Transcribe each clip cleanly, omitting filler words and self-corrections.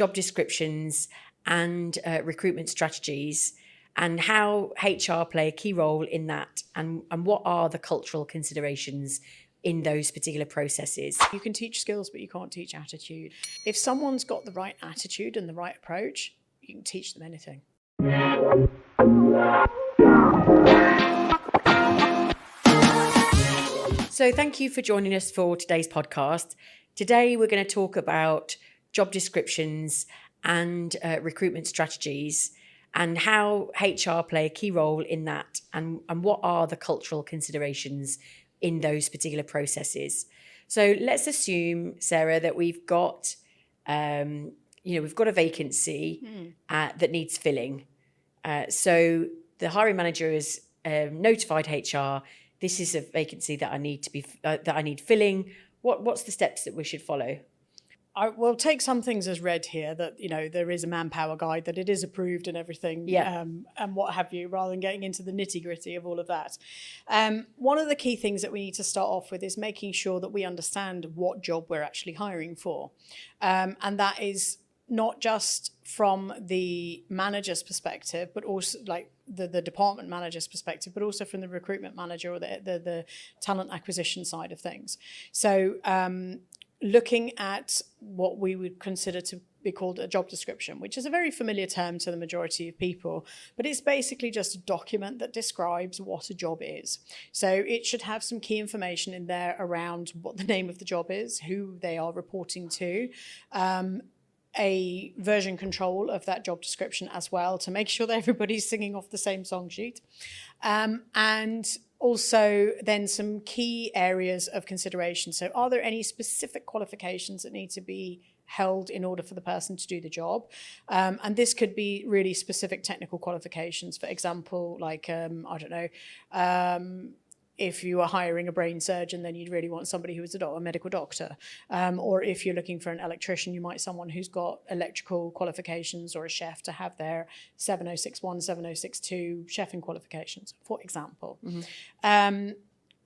job descriptions and recruitment strategies, and how HR play a key role in that, and what are the cultural considerations in those particular processes. You can teach skills, but you can't teach attitude. If someone's got the right attitude and the right approach, you can teach them anything. So thank you for joining us for today's podcast. Today we're going to talk about job descriptions and recruitment strategies, and how HR play a key role in that, and what are the cultural considerations in those particular processes. So let's assume, Sarah, that we've got a vacancy that needs filling. So the hiring manager has notified HR, this is a vacancy that I need filling. What's the steps that we should follow? I will take some things as read here, that, there is a manpower guide, that it is approved and everything, and what have you, rather than getting into the nitty gritty of all of that. One of the key things that we need to start off with is making sure that we understand what job we're actually hiring for. And that is not just from the manager's perspective, but also like the department manager's perspective, but also from the recruitment manager or the talent acquisition side of things. So looking at what we would consider to be called a job description, which is a very familiar term to the majority of people, but it's basically just a document that describes what a job is. So it should have some key information in there around what the name of the job is, who they are reporting to, a version control of that job description as well, to make sure that everybody's singing off the same song sheet. And also then some key areas of consideration. So are there any specific qualifications that need to be held in order for the person to do the job? And this could be really specific technical qualifications. For example, like, if you are hiring a brain surgeon, then you'd really want somebody who is a medical doctor. Or if you're looking for an electrician, you might someone who's got electrical qualifications, or a chef to have their 7061, 7062 chefing qualifications, for example.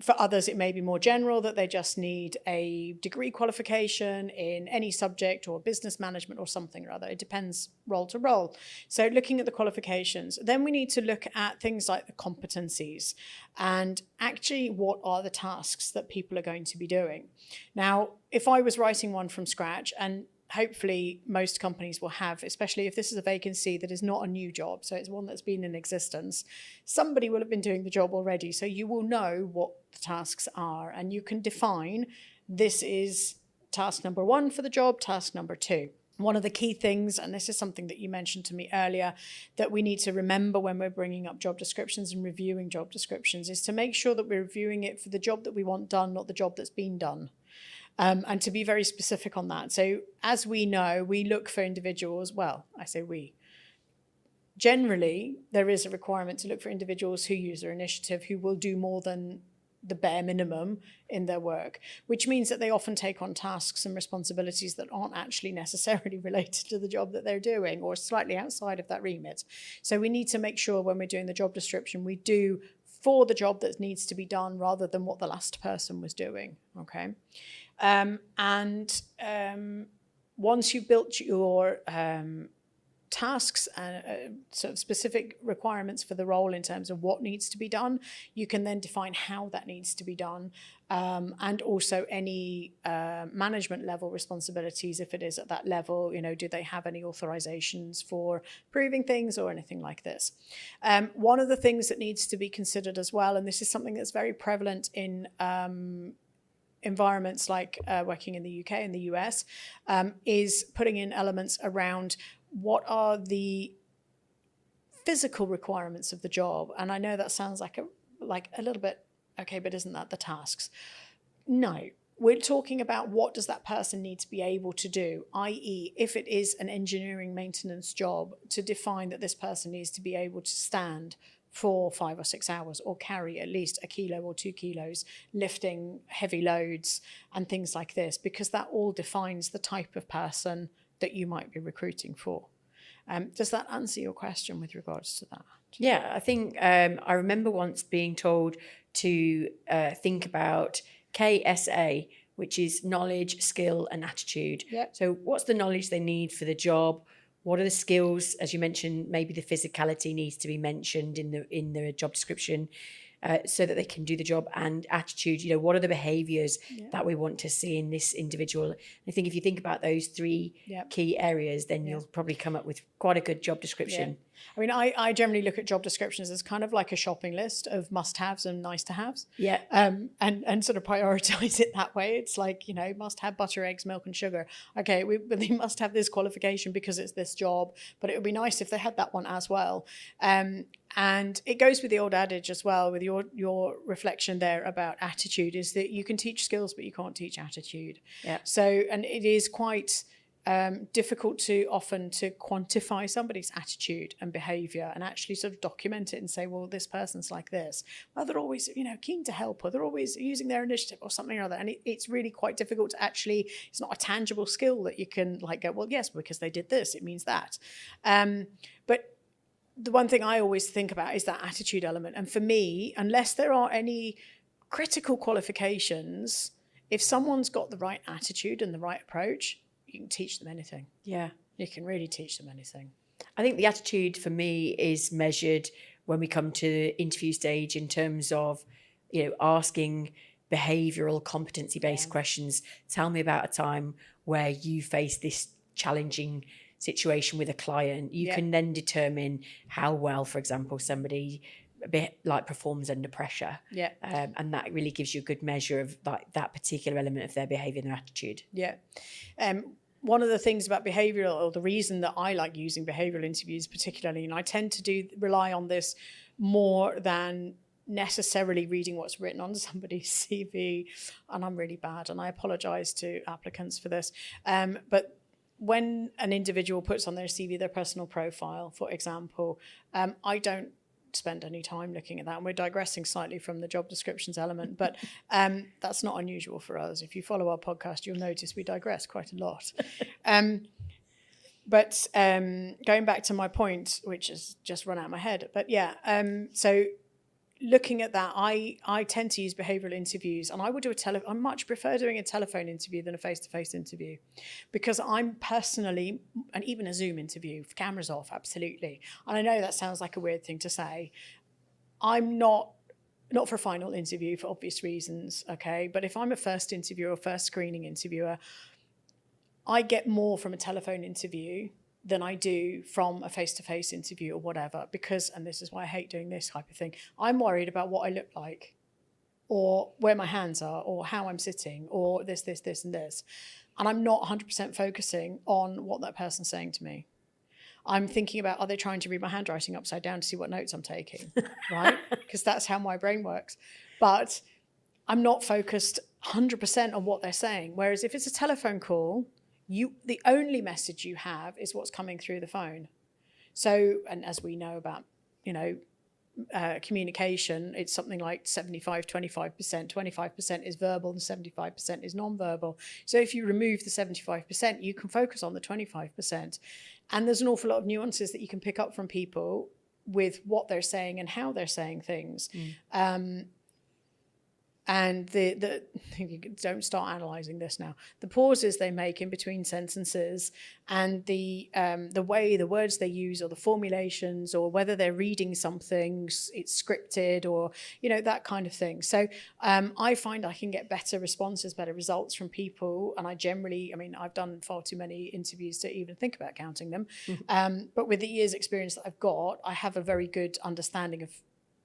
For others, it may be more general, that they just need a degree qualification in any subject, or business management, or something or other. It depends role to role. So looking at the qualifications, then we need to look at things like the competencies, and actually what are the tasks that people are going to be doing. Now, if I was writing one from scratch, and hopefully most companies will have, especially if this is a vacancy that is not a new job, so it's one that's been in existence, somebody will have been doing the job already, so you will know what the tasks are, and you can define, this is task number 1 for the job, task number 2. One of the key things, and this is something that you mentioned to me earlier, that we need to remember when we're bringing up job descriptions and reviewing job descriptions, is to make sure that we're reviewing it for the job that we want done, not the job that's been done. And to be very specific on that. So as we know, we look for individuals, well, I say we. Generally, there is a requirement to look for individuals who use their initiative, who will do more than the bare minimum in their work, which means that they often take on tasks and responsibilities that aren't actually necessarily related to the job that they're doing, or slightly outside of that remit. So we need to make sure when we're doing the job description, we do for the job that needs to be done, rather than what the last person was doing, okay? Once you've built your tasks and sort of specific requirements for the role in terms of what needs to be done, you can then define how that needs to be done, and also any management level responsibilities, if it is at that level, do they have any authorizations for proving things or anything like this. One of the things that needs to be considered as well, and this is something that's very prevalent in environments like working in the UK and the US, is putting in elements around what are the physical requirements of the job. And I know that sounds like a little bit, okay, but isn't that the tasks? No, we're talking about what does that person need to be able to do, i.e. if it is an engineering maintenance job, to define that this person needs to be able to stand for 5 or 6 hours, or carry at least 1 kilo or 2 kilos, lifting heavy loads and things like this, because that all defines the type of person that you might be recruiting for. Does that answer your question with regards to that? Yeah, I think I remember once being told to think about KSA, which is knowledge, skill, and attitude. Yep. So what's the knowledge they need for the job? What are the skills? As you mentioned, maybe the physicality needs to be mentioned in the job description. So that they can do the job, and attitude, what are the behaviors that we want to see in this individual? I think if you think about those three key areas, then you'll probably come up with quite a good job description. Yeah. I mean, I generally look at job descriptions as kind of like a shopping list of must-haves and nice-to-haves. Yeah. And sort of prioritize it that way. It's like, must have butter, eggs, milk, and sugar. Okay, they must have this qualification because it's this job, but it would be nice if they had that one as well. And it goes with the old adage as well, with your reflection there about attitude, is that you can teach skills, but you can't teach attitude. Yeah. So, and it is quite difficult to quantify somebody's attitude and behavior and actually sort of document it and say, well, this person's like this. Well, they're always, keen to help, or they're always using their initiative or something or other. And it's really quite difficult to actually, it's not a tangible skill that you can like go, well, yes, because they did this, it means that. But the one thing I always think about is that attitude element. And for me, unless there are any critical qualifications, if someone's got the right attitude and the right approach, you can teach them anything. Yeah. You can really teach them anything. I think the attitude for me is measured when we come to the interview stage in terms of, asking behavioural competency-based questions. Tell me about a time where you faced this challenging situation with a client. You can then determine how well, for example, somebody performs under pressure. Yeah. And that really gives you a good measure of like that particular element of their behaviour and their attitude. Yeah. One of the things about behavioural, or the reason that I like using behavioural interviews particularly, and I tend to rely on this more than necessarily reading what's written on somebody's CV, and I'm really bad, and I apologise to applicants for this, but when an individual puts on their CV their personal profile, for example, I don't spend any time looking at that, and we're digressing slightly from the job descriptions element, but that's not unusual for us. If you follow our podcast, you'll notice we digress quite a lot. But going back to my point, which has just run out of my head, but so looking at that, I tend to use behavioural interviews, and I would do I much prefer doing a telephone interview than a face-to-face interview, because I'm personally, and even a Zoom interview, cameras off, absolutely. And I know that sounds like a weird thing to say. I'm not for a final interview for obvious reasons, okay? But if I'm a first interviewer or first screening interviewer, I get more from a telephone interview than I do from a face-to-face interview or whatever, because, and this is why I hate doing this type of thing, I'm worried about what I look like, or where my hands are, or how I'm sitting, or this, and this. And I'm not 100% focusing on what that person's saying to me. I'm thinking about, are they trying to read my handwriting upside down to see what notes I'm taking, right? Because that's how my brain works. But I'm not focused 100% on what they're saying. Whereas if it's a telephone call, the only message you have is what's coming through the phone. So, and as we know about, communication, it's something like 75, 25%. 25% is verbal and 75% is non-verbal. So if you remove the 75%, you can focus on the 25%. And there's an awful lot of nuances that you can pick up from people with what they're saying and how they're saying things. And the don't start analysing this now. The pauses they make in between sentences, and the way the words they use, or the formulations, or whether they're reading something, it's scripted, or that kind of thing. So I find I can get better responses, better results from people. And I've done far too many interviews to even think about counting them. But with the years' experience that I've got, I have a very good understanding of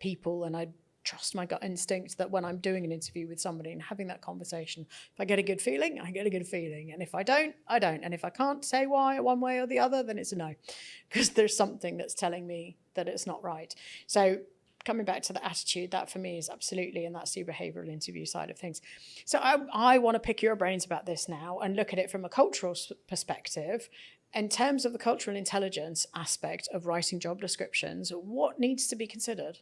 people, and I trust my gut instinct that when I'm doing an interview with somebody and having that conversation, if I get a good feeling, I get a good feeling. And if I don't, I don't. And if I can't say why one way or the other, then it's a no, because there's something that's telling me that it's not right. So coming back to the attitude, that for me is absolutely, and that's the behavioural interview side of things. So I want to pick your brains about this now and look at it from a cultural perspective. In terms of the cultural intelligence aspect of writing job descriptions, what needs to be considered?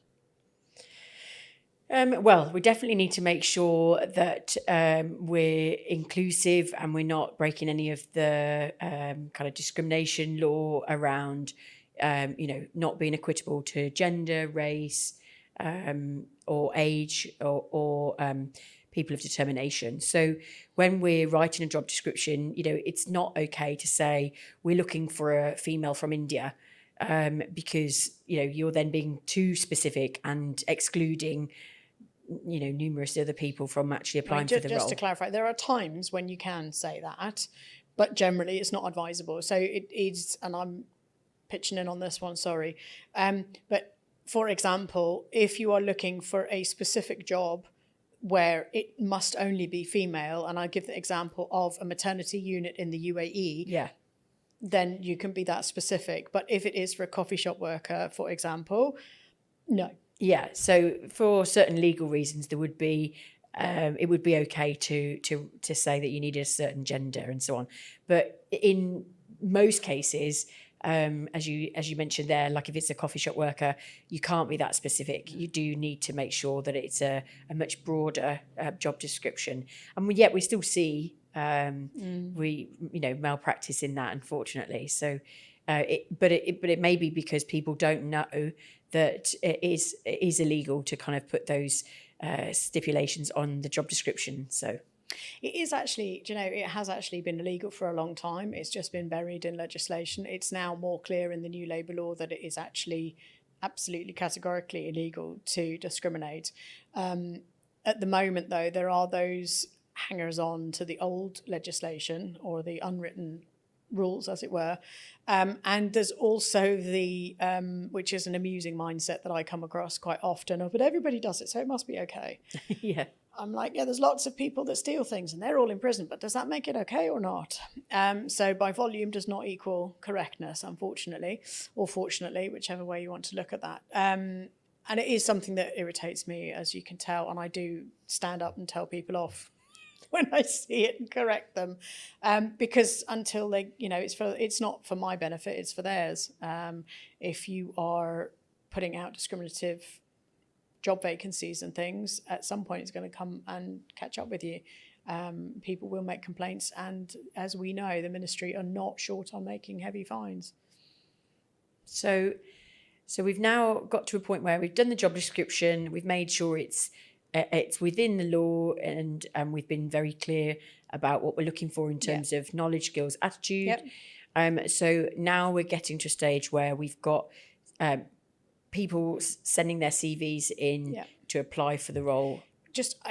Well, we definitely need to make sure that we're inclusive and we're not breaking any of the kind of discrimination law around, not being equitable to gender, race, or age, or people of determination. So when we're writing a job description, it's not okay to say we're looking for a female from India, because you're then being too specific and excluding numerous other people from actually applying for the role. Just to clarify, there are times when you can say that, but generally it's not advisable. So it is, and I'm pitching in on this one, sorry. But for example, if you are looking for a specific job where it must only be female, and I give the example of a maternity unit in the UAE, then you can be that specific. But if it is for a coffee shop worker, for example, no. Yeah, so for certain legal reasons, there would be it would be okay to say that you needed a certain gender and so on. But in most cases, as you mentioned there, like if it's a coffee shop worker, you can't be that specific. You do need to make sure that it's a much broader job description. And yet we still see malpractice in that, unfortunately. So, but it may be because people don't know that it is illegal to kind of put those stipulations on the job description. So it is actually, it has actually been illegal for a long time. It's just been buried in legislation. It's now more clear in the new labour law that it is actually absolutely categorically illegal to discriminate. At the moment, though, there are those hangers on to the old legislation, or the unwritten rules, as it were. And there's also the, which is an amusing mindset that I come across quite often, but everybody does it, so it must be okay. Yeah. I'm like, there's lots of people that steal things and they're all in prison, but does that make it okay or not? So by volume does not equal correctness, unfortunately, or fortunately, whichever way you want to look at that. And it is something that irritates me, as you can tell, and I do stand up and tell people off when I see it and correct them, because until they, it's not for my benefit, it's for theirs. If you are putting out discriminative job vacancies and things, at some point it's going to come and catch up with you. People will make complaints, and as we know, the ministry are not short on making heavy fines. So we've now got to a point where we've done the job description, we've made sure it's within the law, and we've been very clear about what we're looking for in terms of knowledge, skills, attitude. Yep. So now we're getting to a stage where we've got people sending their CVs in to apply for the role.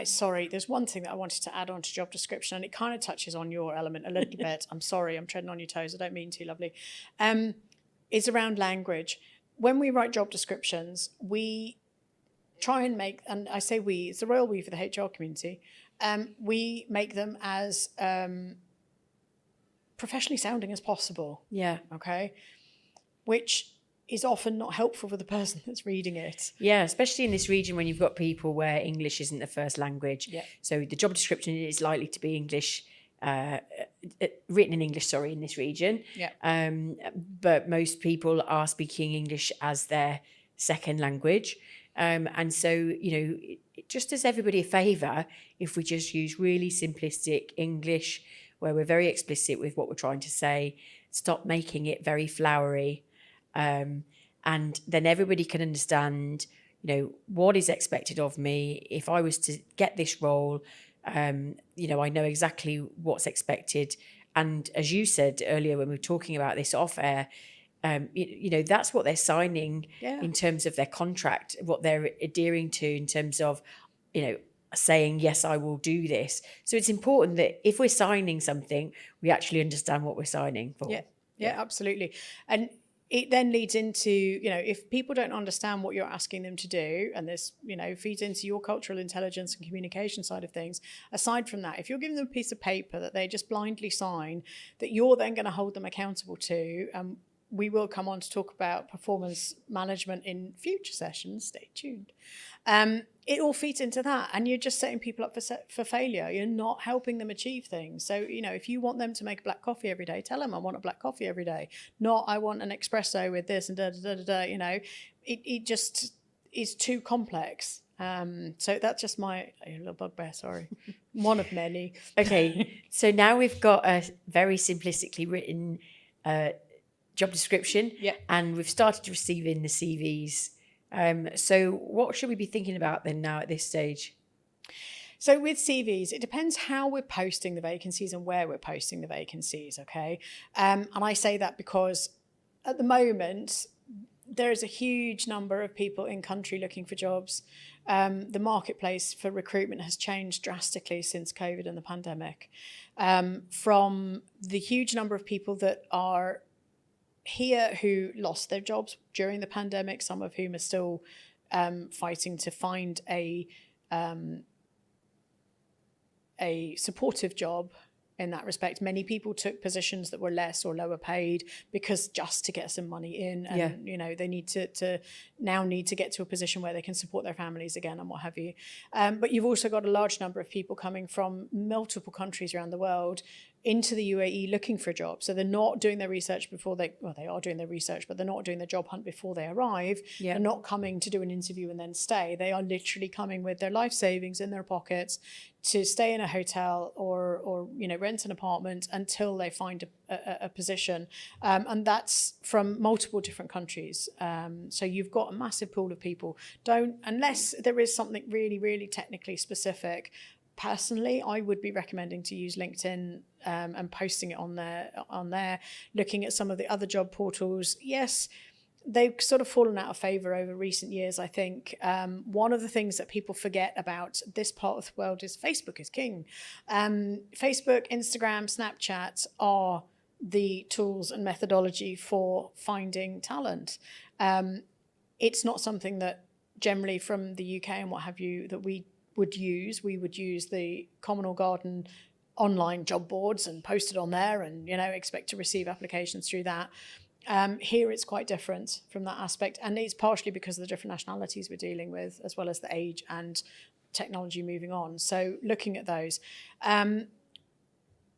Sorry, there's one thing that I wanted to add on to job description, and it kind of touches on your element a little bit. I'm sorry, I'm treading on your toes. I don't mean to, lovely. It's around language. When we write job descriptions, we try and make, and I say we, it's the royal we for the HR community, we make them as professionally sounding as possible. Yeah. Okay. Which is often not helpful for the person that's reading it. Yeah, especially in this region when you've got people where English isn't the first language. Yeah. So the job description is likely to be English, written in English, in this region. Yeah. But most people are speaking English as their second language. And so, it just does everybody a favour if we just use really simplistic English where we're very explicit with what we're trying to say, stop making it very flowery. And then everybody can understand, what is expected of me. If I was to get this role, I know exactly what's expected. And as you said earlier, when we were talking about this off air, that's what they're signing in terms of their contract, what they're adhering to in terms of, saying, yes, I will do this. So it's important that if we're signing something, we actually understand what we're signing for. Yeah, absolutely. And it then leads into, if people don't understand what you're asking them to do, and this, feeds into your cultural intelligence and communication side of things, aside from that, if you're giving them a piece of paper that they just blindly sign, that you're then going to hold them accountable to, we will come on to talk about performance management in future sessions, stay tuned. It all feeds into that, and you're just setting people up for failure. You're not helping them achieve things. So, if you want them to make a black coffee every day, tell them I want a black coffee every day, not I want an espresso with this and da-da-da-da-da, it just is too complex. So that's just my little bugbear, sorry. One of many. Okay, so now we've got a very simplistically written job description, and we've started receiving the CVs. So what should we be thinking about then now at this stage? So with CVs, it depends how we're posting the vacancies and where we're posting the vacancies, okay? And I say that because at the moment, there's a huge number of people in country looking for jobs. The marketplace for recruitment has changed drastically since COVID and the pandemic. From the huge number of people that are here who lost their jobs during the pandemic, some of whom are still fighting to find a supportive job in that respect. Many people took positions that were less or lower paid because just to get some money in, and you know, they need to get to a position where they can support their families again and what have you. But you've also got a large number of people coming from multiple countries around the world into the UAE looking for a job. So they're not doing their research before they are doing their research, but they're not doing their job hunt before they arrive. They're not coming to do an interview and then stay. They are literally coming with their life savings in their pockets to stay in a hotel or you know, rent an apartment until they find a position. And that's from multiple different countries. So you've got a massive pool of people. Unless there is something really, really technically specific, personally, I would be recommending to use LinkedIn and posting it on there, looking at some of the other job portals. Yes, they've sort of fallen out of favor over recent years, I think. One of the things that people forget about this part of the world is Facebook is king. Facebook, Instagram, Snapchat are the tools and methodology for finding talent. It's not something that generally from the UK and what have you that we would use. We would use the Common Garden online job boards and post it on there and, you know, expect to receive applications through that. Here it's quite different from that aspect, and it's partially because of the different nationalities we're dealing with, as well as the age and technology moving on. So looking at those,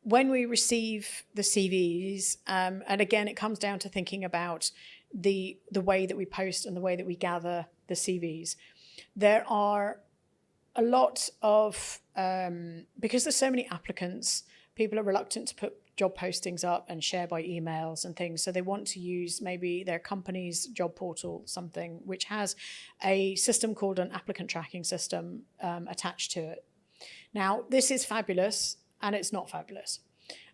when we receive the CVs, and again, it comes down to thinking about the way that we post and the way that we gather the CVs. There are a lot of, because there's so many applicants, people are reluctant to put job postings up and share by emails and things. So they want to use maybe their company's job portal, something which has a system called an applicant tracking system attached to it. Now, this is fabulous and it's not fabulous.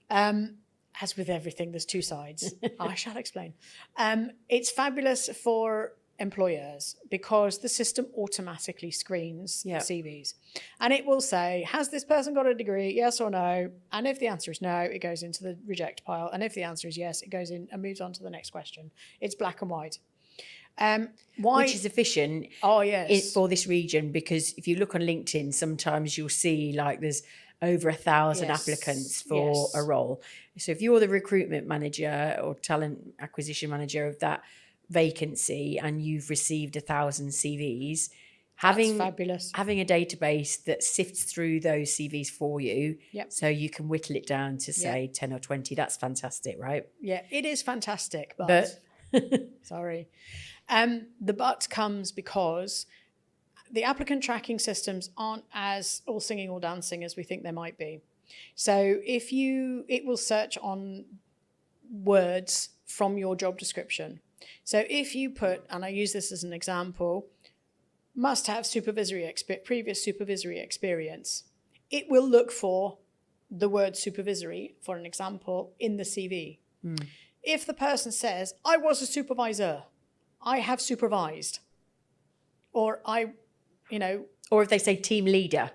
As with everything, there's two sides. I shall explain. It's fabulous for employers because the system automatically screens CVs, and it will say, has this person got a degree, yes or no? And if the answer is no, it goes into the reject pile, and if the answer is yes, it goes in and moves on to the next question. It's black and white. Why? Which is efficient for this region, because if you look on LinkedIn, sometimes you'll see like there's over 1,000 applicants for a role. So if you're the recruitment manager or talent acquisition manager of that vacancy and you've received 1,000 CVs, having a database that sifts through those CVs for you, so you can whittle it down to say 10 or 20, that's fantastic, right? Yeah, it is fantastic, but sorry. The but comes because the applicant tracking systems aren't as all singing or dancing as we think they might be. So it will search on words from your job description. So if you put, and I use this as an example, must have previous supervisory experience, it will look for the word supervisory, for an example, in the CV. If the person says, I was a supervisor, I have supervised, or or if they say team leader,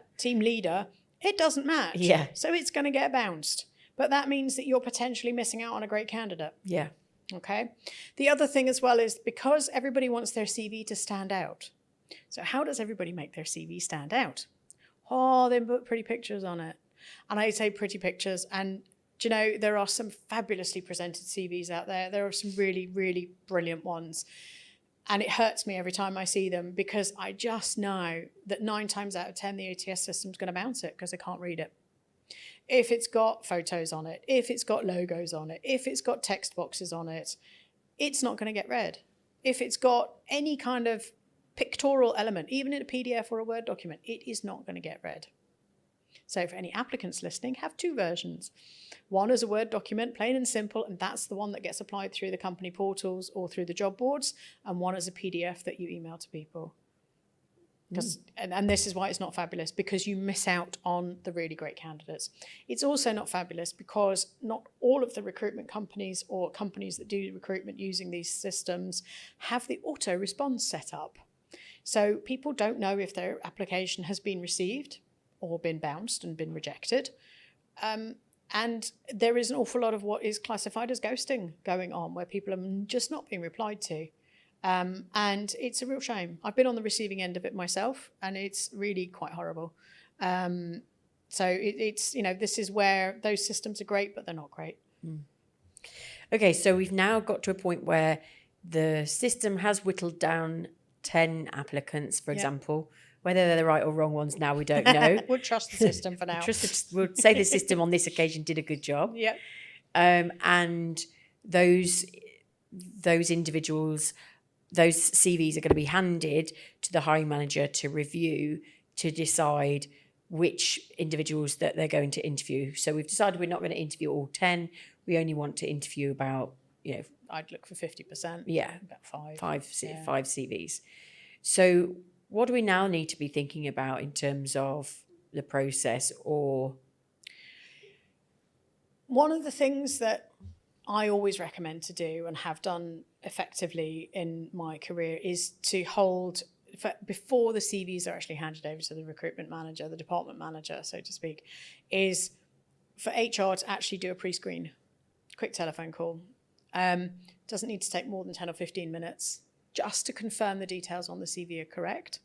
it doesn't match. Yeah. So it's going to get bounced. But that means that you're potentially missing out on a great candidate. Yeah. Okay. The other thing as well is because everybody wants their CV to stand out. So how does everybody make their CV stand out? Oh, they put pretty pictures on it. And I say pretty pictures. And, you know, there are some fabulously presented CVs out there. There are some really, really brilliant ones. And it hurts me every time I see them because I just know that 9 times out of 10, the ATS system's going to bounce it because they can't read it. If it's got photos on it, if it's got logos on it, if it's got text boxes on it, it's not going to get read. If it's got any kind of pictorial element, even in a PDF or a Word document, it is not going to get read. So for any applicants listening, have 2 versions. One is a Word document, plain and simple, and that's the one that gets applied through the company portals or through the job boards, and one is a PDF that you email to people. because and this is why it's not fabulous, because you miss out on the really great candidates. It's also not fabulous because not all of the recruitment companies or companies that do recruitment using these systems have the auto response set up. So people don't know if their application has been received or been bounced and been rejected. And there is an awful lot of what is classified as ghosting going on, where people are just not being replied to. And it's a real shame. I've been on the receiving end of it myself, and it's really quite horrible. So it's, this is where those systems are great, but they're not great. Okay, so we've now got to a point where the system has whittled down 10 applicants, for example. Whether they're the right or wrong ones now, we don't know. We'll trust the system for now. We'll say the system on this occasion did a good job. Yeah. And those individuals, those CVs are going to be handed to the hiring manager to review, to decide which individuals that they're going to interview. So we've decided we're not going to interview all 10. We only want to interview about, I'd look for 50%. Yeah. About five CVs. So what do we now need to be thinking about in terms of the process? Or one of the things that I always recommend to do and have done effectively in my career is to hold, before the CVs are actually handed over to the recruitment manager, the department manager, so to speak, is for HR to actually do a pre-screen, quick telephone call. Doesn't need to take more than 10 or 15 minutes, just to confirm the details on the CV are correct,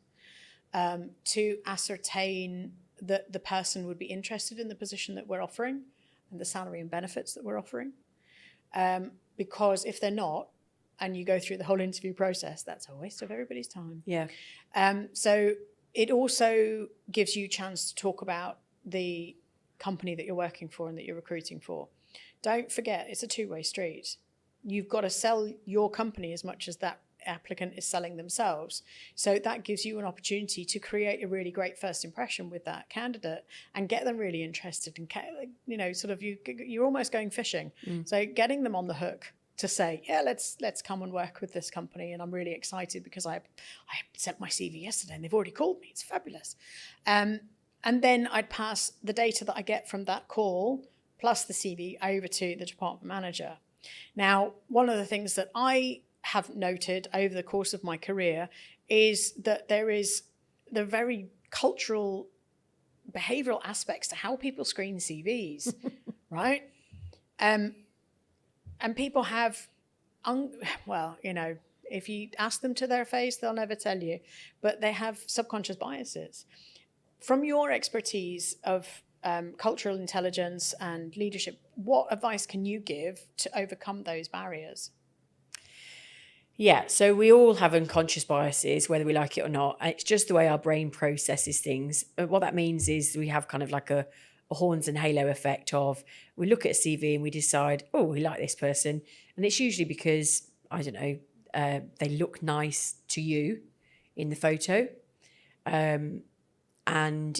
to ascertain that the person would be interested in the position that we're offering and the salary and benefits that we're offering. Because if they're not, and you go through the whole interview process, that's a waste of everybody's time. Yeah. So it also gives you a chance to talk about the company that you're working for and that you're recruiting for. Don't forget, it's a two-way street. You've got to sell your company as much as that applicant is selling themselves. So that gives you an opportunity to create a really great first impression with that candidate and get them really interested and, you're almost going fishing. So getting them on the hook to say, yeah, let's come and work with this company. And I'm really excited because I sent my CV yesterday and they've already called me. It's fabulous. And then I'd pass the data that I get from that call plus the CV over to the department manager. Now, one of the things that I have noted over the course of my career is that there is the very cultural, behavioral aspects to how people screen CVs, right? And people have, if you ask them to their face, they'll never tell you, but they have subconscious biases. From your expertise of cultural intelligence and leadership, what advice can you give to overcome those barriers? Yeah, so we all have unconscious biases, whether we like it or not. It's just the way our brain processes things. What that means is we have kind of like a horns and halo effect of, we look at a CV and we decide, oh, we like this person. And it's usually because, I don't know, they look nice to you in the photo. And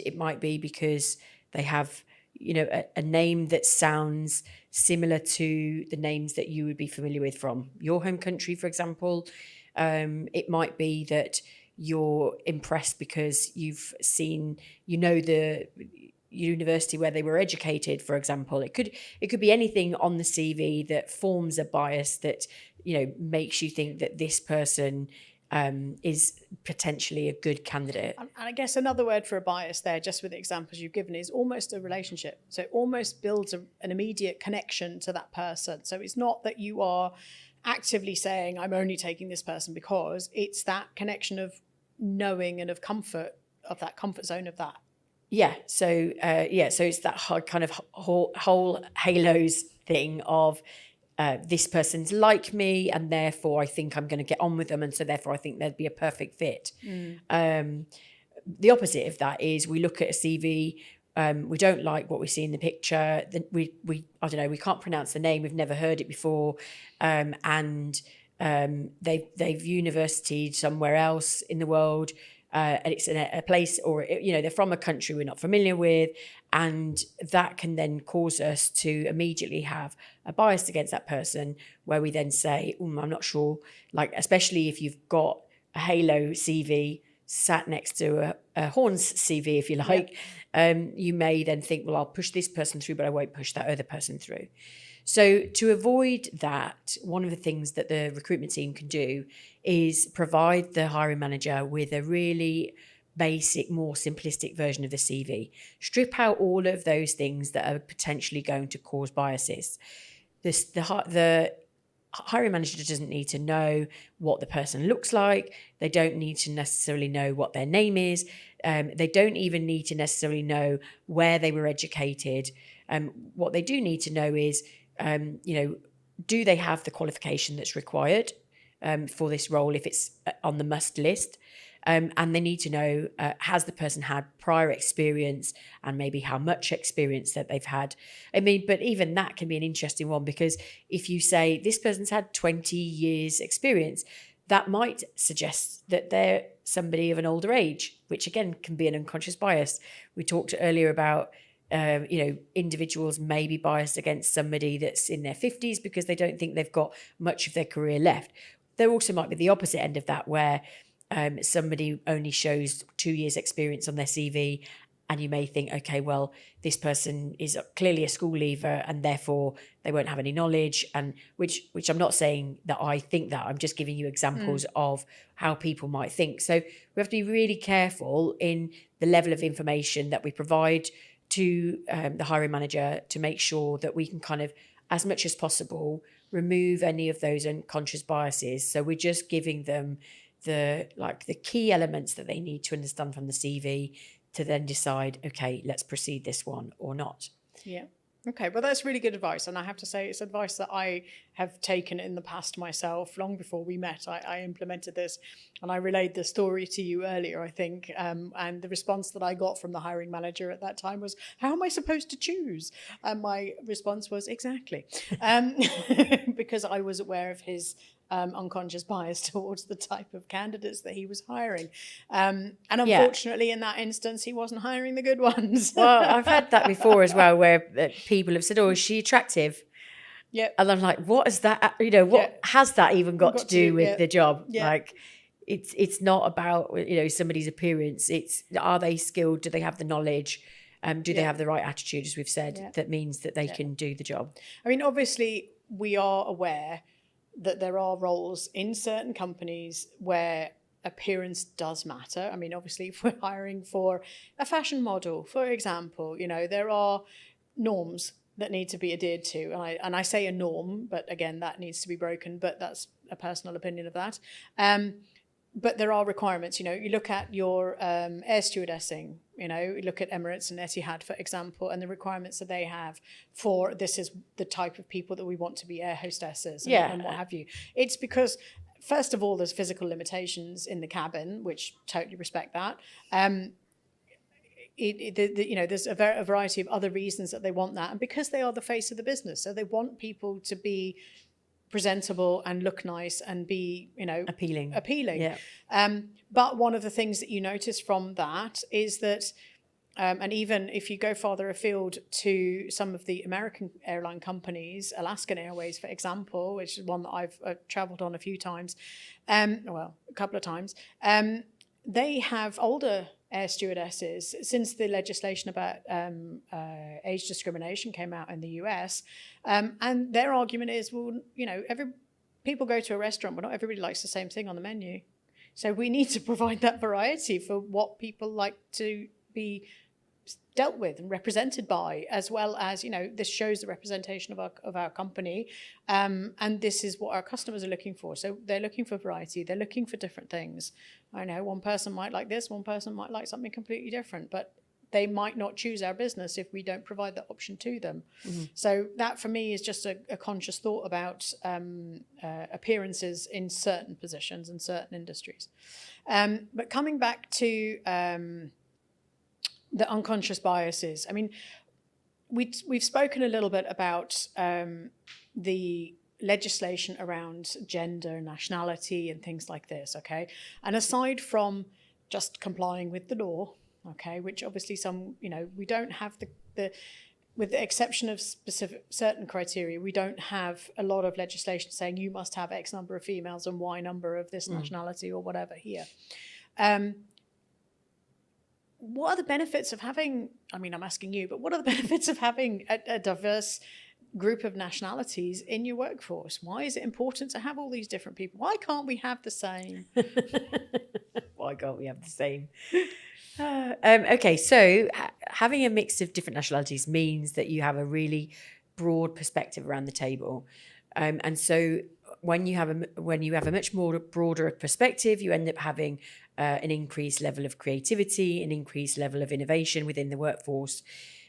it might be because they have, a name that sounds similar to the names that you would be familiar with from your home country, for example. It might be that you're impressed because you've seen, the university where they were educated, for example. It could be anything on the CV that forms a bias that, makes you think that this person is potentially a good candidate. And I guess another word for a bias there, just with the examples you've given, is almost a relationship. So it almost builds an immediate connection to that person. So it's not that you are actively saying, I'm only taking this person because, it's that connection of knowing and of comfort, of that comfort zone of that. Yeah. So, so it's that kind of whole halos thing of, this person's like me and therefore I think I'm going to get on with them, and so therefore I think they'd be a perfect fit. The opposite of that is we look at a CV, we don't like what we see in the picture, we I don't know, we can't pronounce the name, we've never heard it before, and they've universitied somewhere else in the world, and it's in a place, or they're from a country we're not familiar with, and that can then cause us to immediately have a bias against that person, where we then say, I'm not sure, like, especially if you've got a halo CV sat next to a Horns CV, if you like, you may then think, well, I'll push this person through, but I won't push that other person through. So to avoid that, one of the things that the recruitment team can do is provide the hiring manager with a really basic, more simplistic version of the CV. Strip out all of those things that are potentially going to cause biases. The hiring manager doesn't need to know what the person looks like. They don't need to necessarily know what their name is. They don't even need to necessarily know where they were educated. What they do need to know is, do they have the qualification that's required for this role if it's on the must list? And they need to know, has the person had prior experience and maybe how much experience that they've had. I mean, but even that can be an interesting one, because if you say this person's had 20 years experience, that might suggest that they're somebody of an older age, which again can be an unconscious bias. We talked earlier about individuals may be biased against somebody that's in their 50s because they don't think they've got much of their career left. There also might be the opposite end of that, where somebody only shows 2 years experience on their CV, and you may think, okay, well, this person is clearly a school leaver and therefore they won't have any knowledge, and which I'm not saying that I think that, I'm just giving you examples of how people might think. So we have to be really careful in the level of information that we provide to the hiring manager to make sure that we can kind of, as much as possible, remove any of those unconscious biases. So we're just giving them the key elements that they need to understand from the CV to then decide, okay, let's proceed this one or not. Yeah. Okay, well, that's really good advice. And I have to say, it's advice that I have taken in the past myself. Long before we met, I implemented this, and I relayed the story to you earlier, I think. And the response that I got from the hiring manager at that time was, how am I supposed to choose? And my response was, exactly. Because I was aware of his unconscious bias towards the type of candidates that he was hiring. And unfortunately, in that instance, he wasn't hiring the good ones. Well, I've had that before as well, where people have said, oh, is she attractive? Yeah. And I'm like, what is that? What has that even got to do with the job? Yeah. Like, it's not about, somebody's appearance. It's, are they skilled? Do they have the knowledge? Do they have the right attitude, as we've said, that means that they can do the job? I mean, obviously, we are aware that there are roles in certain companies where appearance does matter. I mean, obviously, if we're hiring for a fashion model, for example, there are norms that need to be adhered to. And I say a norm, but again, that needs to be broken, but that's a personal opinion of that. But there are requirements. You look at your air stewardessing, you look at Emirates and Etihad, for example, and the requirements that they have for this is the type of people that we want to be air hostesses and what have you. It's because, first of all, there's physical limitations in the cabin, which totally respect that. There's a variety of other reasons that they want that. And because they are the face of the business, so they want people to be presentable and look nice and be, appealing. Yeah. But one of the things that you notice from that is that, and even if you go farther afield to some of the American airline companies, Alaskan Airways, for example, which is one that I've traveled on a few times, a couple of times, they have older air stewardesses. Since the legislation about age discrimination came out in the US, and their argument is, well, people go to a restaurant, but not everybody likes the same thing on the menu. So we need to provide that variety for what people like to be dealt with and represented by, as well as, this shows the representation of our company, and this is what our customers are looking for. So they're looking for variety, they're looking for different things. I know one person might like this, one person might like something completely different, but they might not choose our business if we don't provide that option to them. Mm-hmm. So that for me is just a conscious thought about appearances in certain positions and certain industries. But coming back to the unconscious biases. I mean, we've spoken a little bit about the legislation around gender, nationality, and things like this, okay? And aside from just complying with the law, okay, which obviously we don't have with the exception of certain criteria, we don't have a lot of legislation saying you must have X number of females and Y number of this nationality or whatever here. what are the benefits of having, I mean, I'm asking you, but what are the benefits of having a diverse group of nationalities in your workforce? Why is it important to have all these different people? Why can't we have the same? Why can't we have the same? Okay, so having a mix of different nationalities means that you have a really broad perspective around the table, and so when you have a much more broader perspective, you end up having an increased level of creativity, an increased level of innovation within the workforce.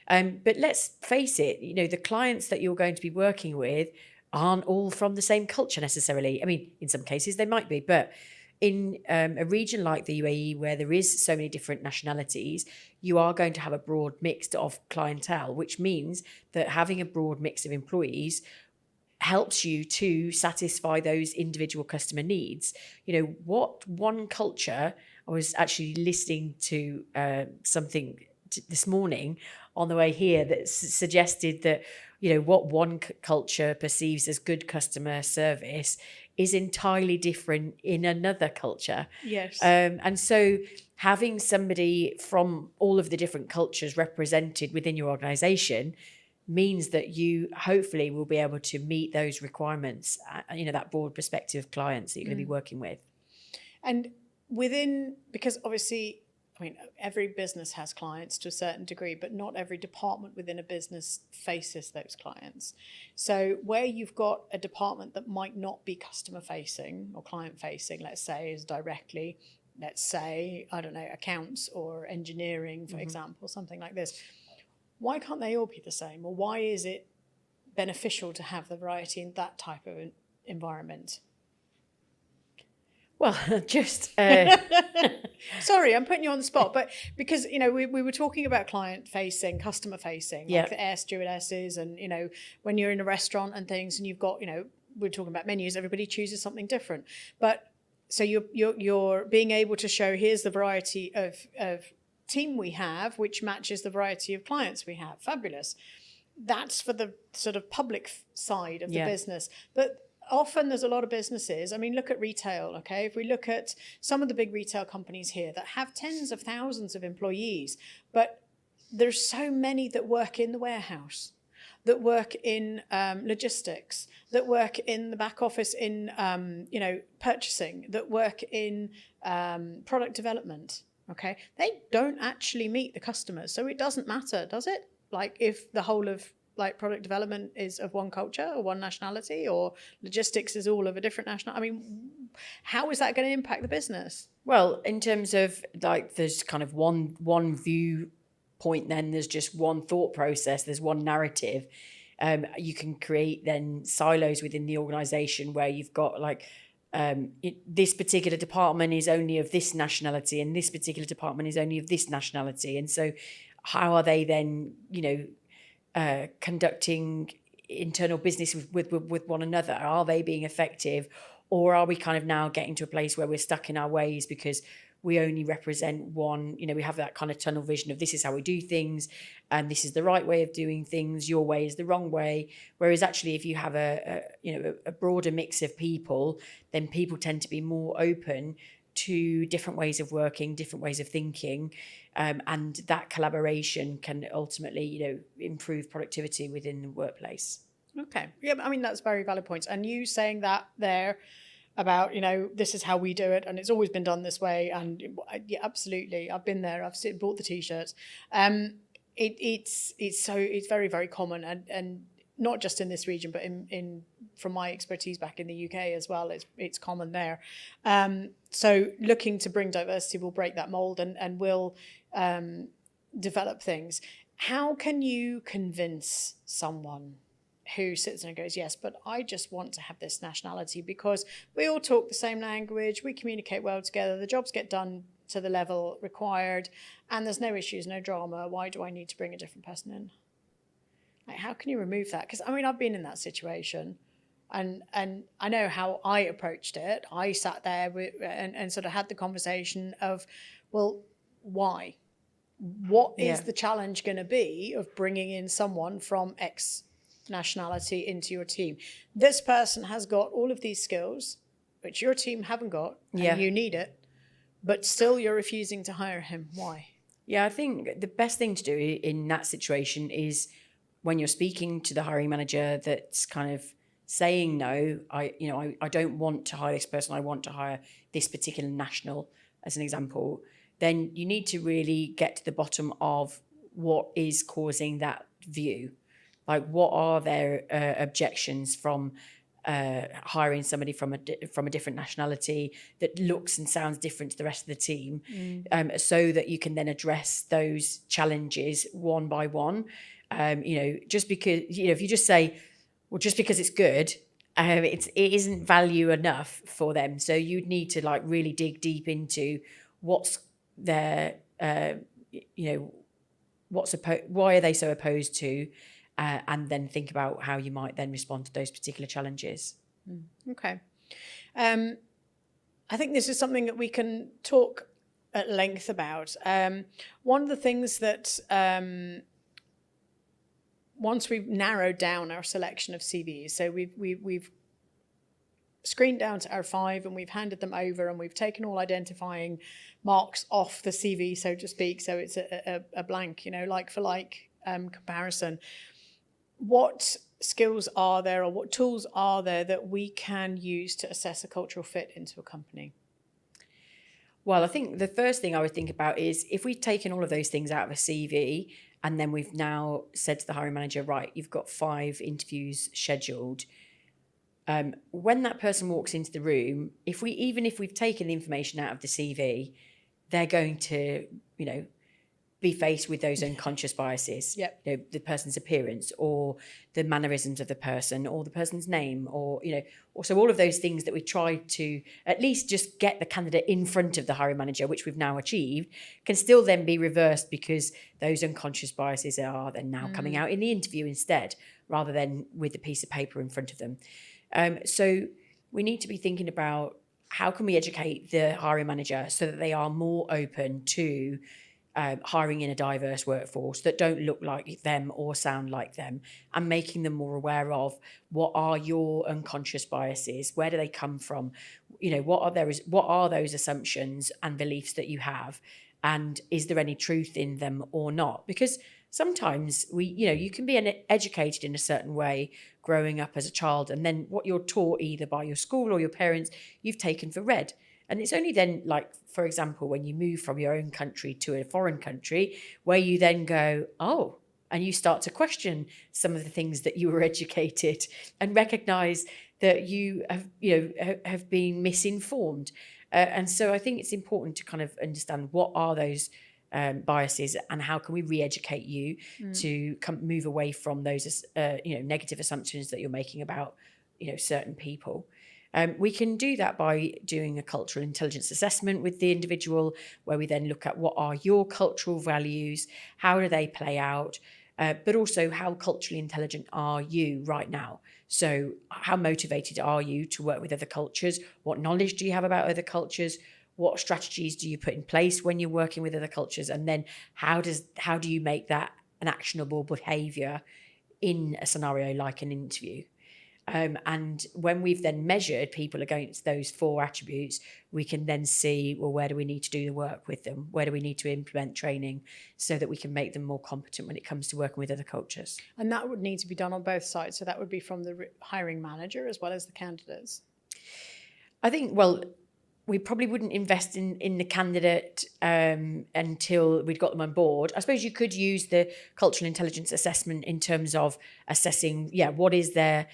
But let's face it, the clients that you're going to be working with aren't all from the same culture necessarily. I mean, in some cases they might be, but in a region like the UAE, where there is so many different nationalities, you are going to have a broad mix of clientele, which means that having a broad mix of employees helps you to satisfy those individual customer needs. What one culture, I was actually listening to something this morning on the way here that suggested that, what one culture perceives as good customer service is entirely different in another culture. Yes. And so having somebody from all of the different cultures represented within your organization means that you hopefully will be able to meet those requirements, that broad perspective of clients that you're going to be working with. And because obviously, I mean, every business has clients to a certain degree, but not every department within a business faces those clients. So where you've got a department that might not be customer facing or client facing, let's say, is directly, let's say, I don't know, accounts or engineering, for example, something like this. Why can't they all be the same? Or why is it beneficial to have the variety in that type of environment? Well, just... Sorry, I'm putting you on the spot, but because, we were talking about client-facing, customer-facing, like the air stewardesses and, when you're in a restaurant and things and you've got, we're talking about menus, everybody chooses something different. But so you're being able to show, here's the variety of team we have, which matches the variety of clients we have. Fabulous. That's for the sort of public side of the business. But often there's a lot of businesses. I mean, look at retail, okay? If we look at some of the big retail companies here that have tens of thousands of employees, but there's so many that work in the warehouse, that work in logistics, that work in the back office in, purchasing, that work in product development, okay? They don't actually meet the customers. So it doesn't matter, does it? Like if the whole of product development is of one culture or one nationality, or logistics is all of a different national. I mean, how is that going to impact the business? Well, in terms of there's kind of one viewpoint, then there's just one thought process, there's one narrative. You can create then silos within the organization where you've got this particular department is only of this nationality and this particular department is only of this nationality. And so how are they then, conducting internal business with one another? Are they being effective, or are we kind of now getting to a place where we're stuck in our ways because we only represent one, we have that kind of tunnel vision of this is how we do things and this is the right way of doing things, your way is the wrong way. Whereas actually if you have a broader mix of people, then people tend to be more open to different ways of working, different ways of thinking, and that collaboration can ultimately, improve productivity within the workplace. Okay. Yeah, I mean, that's very valid points. And you saying that there about, this is how we do it and it's always been done this way. And yeah, absolutely. I've been there. I've bought the T-shirts. It's very, very common and not just in this region, but in from my expertise back in the UK as well, it's common there. So looking to bring diversity will break that mold and will develop things. How can you convince someone who sits there and goes, yes, but I just want to have this nationality because we all talk the same language, we communicate well together, the jobs get done to the level required, and there's no issues, no drama. Why do I need to bring a different person in? Like, how can you remove that? Because, I mean, I've been in that situation and I know how I approached it. I sat there and sort of had the conversation of, well, why? What is the challenge going to be of bringing in someone from X nationality into your team? This person has got all of these skills, which your team haven't got, and you need it, but still you're refusing to hire him. Why? Yeah, I think the best thing to do in that situation is when you're speaking to the hiring manager that's kind of saying no, I don't want to hire this person, I want to hire this particular national as an example, then you need to really get to the bottom of what is causing that view. Like, what are their objections from hiring somebody from a different nationality that looks and sounds different to the rest of the team, so that you can then address those challenges one by one. Just because if you just say, well, just because it's good, it isn't value enough for them. So you'd need to like really dig deep into what's their why are they so opposed to, and then think about how you might then respond to those particular challenges. Okay. I think this is something that we can talk at length about. One of the things that once we've narrowed down our selection of CVs, so we've screened down to our 5 and we've handed them over and we've taken all identifying marks off the CV, so to speak, so it's a blank, like for like comparison. What skills are there, or what tools are there that we can use to assess a cultural fit into a company? Well, I think the first thing I would think about is if we've taken all of those things out of a CV and then we've now said to the hiring manager, right, you've got 5 interviews scheduled. When that person walks into the room, if we've taken the information out of the CV, they're going to, be faced with those unconscious biases. Yep. The person's appearance or the mannerisms of the person or the person's name or so all of those things that we try to at least just get the candidate in front of the hiring manager, which we've now achieved, can still then be reversed because those unconscious biases are then now coming out in the interview instead, rather than with the piece of paper in front of them. So we need to be thinking about how can we educate the hiring manager so that they are more open to hiring in a diverse workforce that don't look like them or sound like them, and making them more aware of what are your unconscious biases, where do they come from, what are those assumptions and beliefs that you have, and is there any truth in them or not? Because sometimes you can be educated in a certain way growing up as a child, and then what you're taught either by your school or your parents, you've taken for read. And it's only then, like, for example, when you move from your own country to a foreign country, where you then go, oh, and you start to question some of the things that you were educated and recognize that you have been misinformed. And so I think it's important to kind of understand what are those biases and how can we re-educate you to move away from those negative assumptions that you're making about certain people. We can do that by doing a cultural intelligence assessment with the individual, where we then look at what are your cultural values, how do they play out, but also how culturally intelligent are you right now? So how motivated are you to work with other cultures? What knowledge do you have about other cultures? What strategies do you put in place when you're working with other cultures? And then how do you make that an actionable behaviour in a scenario like an interview? And when we've then measured people against those 4 attributes, we can then see, well, where do we need to do the work with them? Where do we need to implement training so that we can make them more competent when it comes to working with other cultures? And that would need to be done on both sides. So that would be from the hiring manager as well as the candidates. I think, well, we probably wouldn't invest in the candidate until we'd got them on board. I suppose you could use the cultural intelligence assessment in terms of assessing, what is their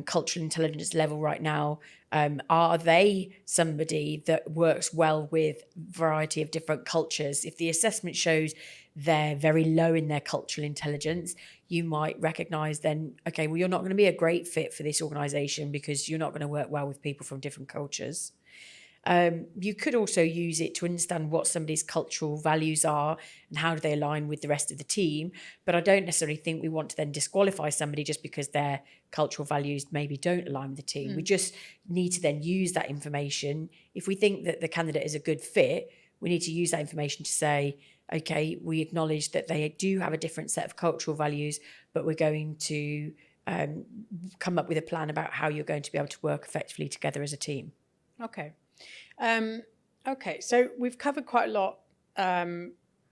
cultural intelligence level right now? Are they somebody that works well with a variety of different cultures? If the assessment shows they're very low in their cultural intelligence, you might recognise then, okay, well, you're not going to be a great fit for this organisation because you're not going to work well with people from different cultures. You could also use it to understand what somebody's cultural values are and how do they align with the rest of the team. But I don't necessarily think we want to then disqualify somebody just because their cultural values maybe don't align with the team. We just need to then use that information. If we think that the candidate is a good fit, we need to use that information to say, okay, we acknowledge that they do have a different set of cultural values, but we're going to come up with a plan about how you're going to be able to work effectively together as a team. Okay. Okay, so we've covered quite a lot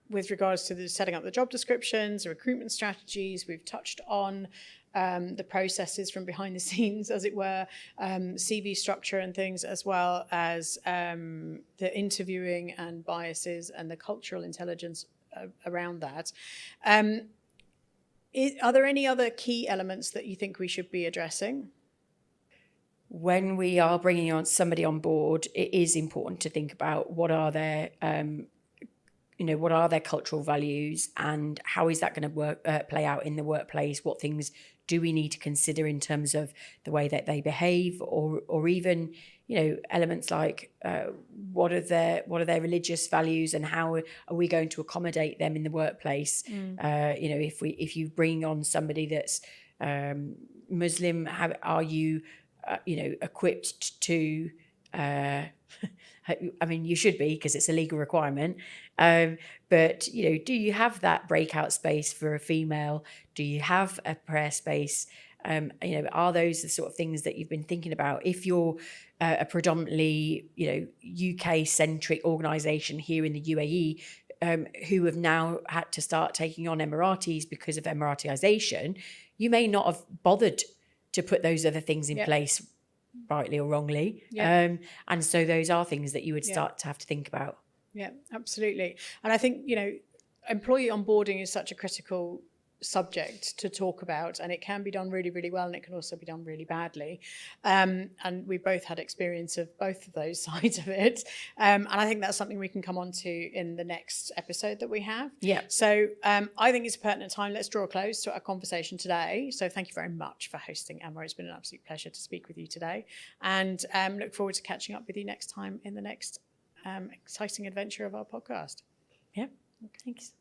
with regards to the setting up the job descriptions, the recruitment strategies, we've touched on the processes from behind the scenes, as it were, CV structure and things, as well as the interviewing and biases and the cultural intelligence around that. Are there any other key elements that you think we should be addressing? When we are bringing on somebody on board, it is important to think about what are their what are their cultural values and how is that going to play out in the workplace? What things do we need to consider in terms of the way that they behave, or even elements like what are their religious values and how are we going to accommodate them in the workplace? If you bring on somebody that's Muslim, are you equipped to? I mean, you should be, because it's a legal requirement. But, do you have that breakout space for a female? Do you have a prayer space? Are those the sort of things that you've been thinking about? If you're a predominantly, UK-centric organisation here in the UAE, who have now had to start taking on Emiratis because of Emiratisation, you may not have bothered to put those other things in place, rightly or wrongly. And so those are things that you would start to have to think about. Yeah, absolutely. And I think, employee onboarding is such a critical subject to talk about, and it can be done really, really well, and it can also be done really badly. And we both had experience of both of those sides of it. And I think that's something we can come on to in the next episode that we have. Yeah. So I think it's a pertinent time. Let's draw a close to our conversation today. So thank you very much for hosting, Emma. It's been an absolute pleasure to speak with you today, and look forward to catching up with you next time in the next exciting adventure of our podcast. Yeah. Thanks.